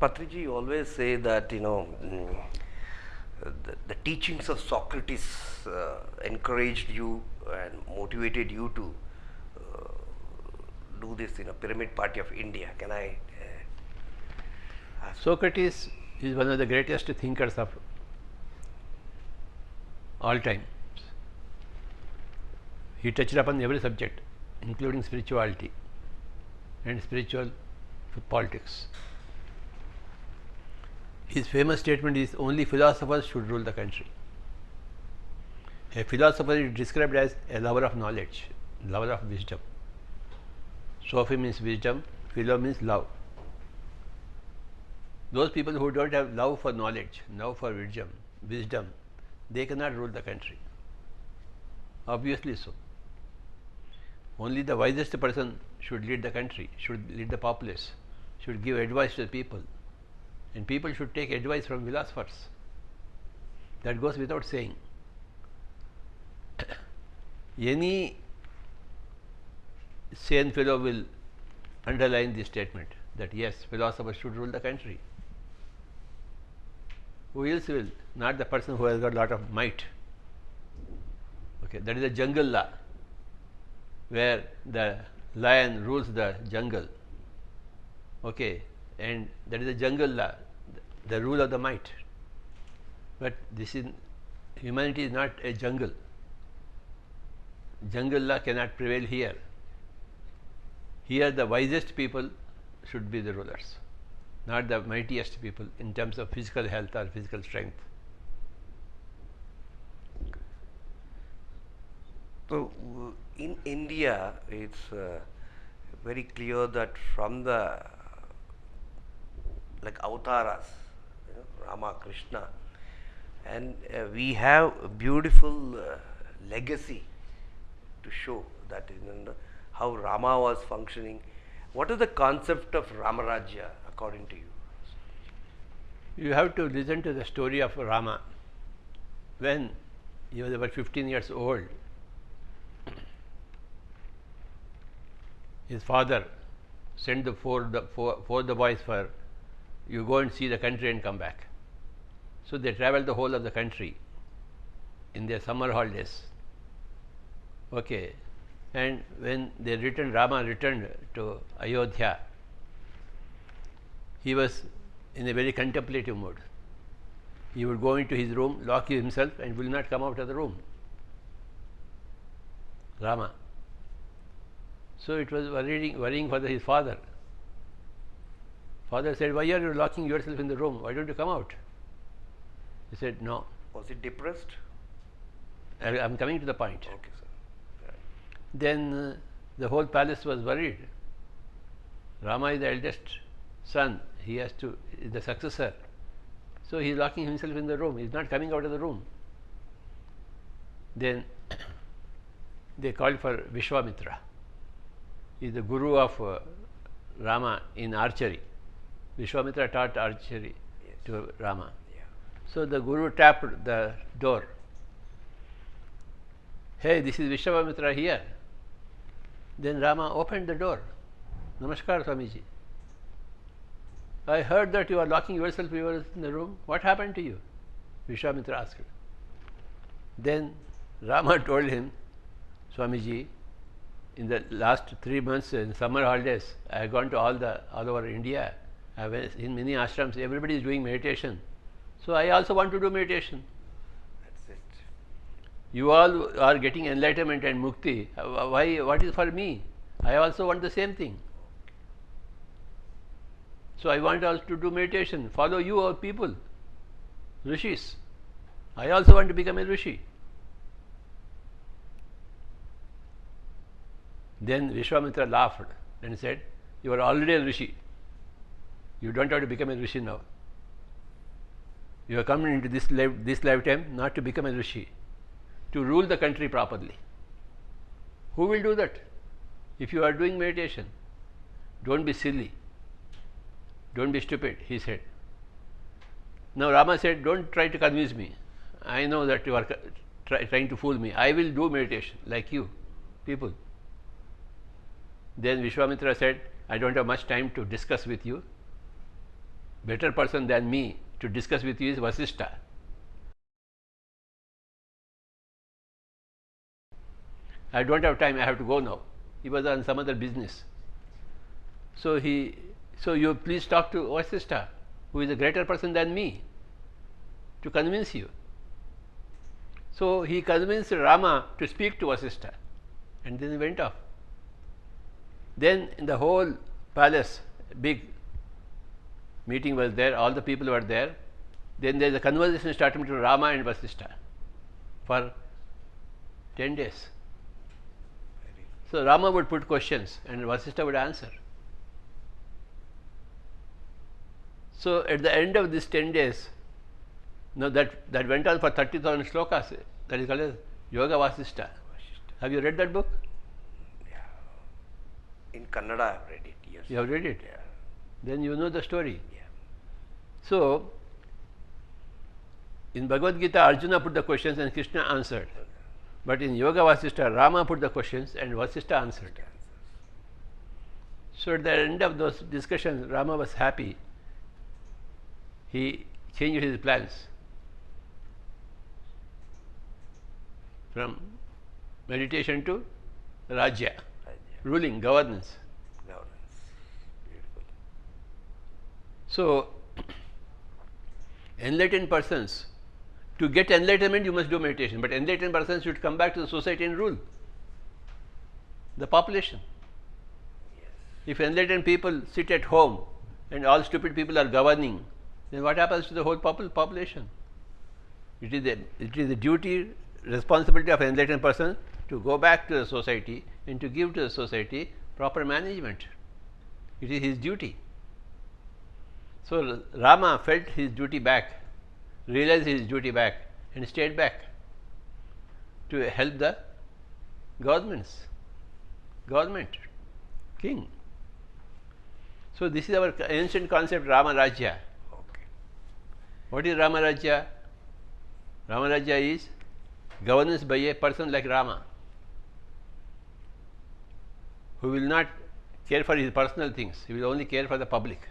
Patriji always say that the teachings of Socrates encouraged you and motivated you to uh, do this pyramid party of India. Can I ask? Socrates is one of the greatest thinkers of all time. He touched upon every subject, including spirituality and spiritual politics. His famous statement is, only philosophers should rule the country. A philosopher is described as a lover of knowledge, lover of wisdom. Sophy means wisdom, philo means love. Those people who don't have love for knowledge, love for wisdom, they cannot rule the country. Obviously so. Only the wisest person should lead the country, should lead the populace, should give advice to the people. And people should take advice from philosophers. That goes without saying. Any sane fellow will underline this statement that yes, philosophers should rule the country. Who else will? Not the person who has got a lot of might. Okay, that is a jungle law, where the lion rules the jungle. Okay, and that is a jungle law, the rule of the might. But this is, humanity is not a jungle. Jungle law cannot prevail here. Here the wisest people should be the rulers, not the mightiest people in terms of physical health or physical strength. So, in India, it's very clear that from the avatars, Rama, Krishna, and we have a beautiful legacy to show that how Rama was functioning. What is the concept of RamRajya according to you? You have to listen to the story of Rama. When he was about 15 years old, his father sent the four the boys for, you go and see the country and come back. So they traveled the whole of the country in their summer holidays. Okay, and when they returned, Rama returned to Ayodhya, he was in a very contemplative mood. He would go into his room, lock himself, and will not come out of the room. Rama. So it was worrying for his father. Father said, why are you locking yourself in the room? Why don't you come out? He said, no. Was he depressed? I am coming to the point. Okay, sir. Right. Then the whole palace was worried. Rama is the eldest son. He is the successor. So he is locking himself in the room. He is not coming out of the room. Then they called for Vishwamitra. He is the guru of Rama in archery. Vishwamitra taught archery to Rama. Yeah. So the guru tapped the door. Hey, this is Vishwamitra here. Then Rama opened the door. Namaskar, Swamiji. I heard that you are locking yourself in the room. What happened to you? Vishwamitra asked. Then Rama told him, Swamiji, in the last 3 months in summer holidays, I have gone to all over India. I have in many ashrams. Everybody is doing meditation. So I also want to do meditation. That's it. You all are getting enlightenment and mukti. Why? What is for me? I also want the same thing. So I want also to do meditation. Follow you all people, rishis. I also want to become a rishi. Then Vishwamitra laughed and said, you are already a rishi. You don't have to become a rishi now. You have come into this lifetime not to become a rishi, to rule the country properly. Who will do that? If you are doing meditation, don't be silly. Don't be stupid, he said. Now Rama said, don't try to convince me. I know that you are trying to fool me. I will do meditation like you people. Then Vishwamitra said, I don't have much time to discuss with you. better person than me to discuss with you is Vasishtha. I don't have time, I have to go now. He was on some other business. So you please talk to Vasishtha, who is a greater person than me, to convince you. So he convinced Rama to speak to Vasishtha, and then he went off. Then in the whole palace, big meeting was there, all the people were there. Then there is a conversation starting between Rama and Vasishtha for 10 days. So Rama would put questions and Vasishtha would answer. So at the end of these 10 days, now that went on for 30,000 slokas, that is called as Yoga Vasishtha. Have you read that book? In Kannada I have read it, yes. You have read it? Yeah. Then you know the story. Yeah. So, in Bhagavad Gita, Arjuna put the questions and Krishna answered. But in Yoga Vasishtha, Rama put the questions and Vasishtha answered. So at the end of those discussions, Rama was happy. He changed his plans from meditation to Rajya, ruling, governance. Beautiful. So, enlightened persons, to get enlightenment you must do meditation, but enlightened persons should come back to the society and rule the population. Yes. If enlightened people sit at home and all stupid people are governing, then what happens to the whole population? It is the duty, responsibility of an enlightened person to go back to the society and to give to the society proper management. It is his duty. So Rama felt his duty back, realized his duty back, and stayed back to help the government, king. So this is our ancient concept, RamRajya. Okay. What is RamRajya? RamRajya is governance by a person like Rama, who will not care for his personal things, he will only care for the public.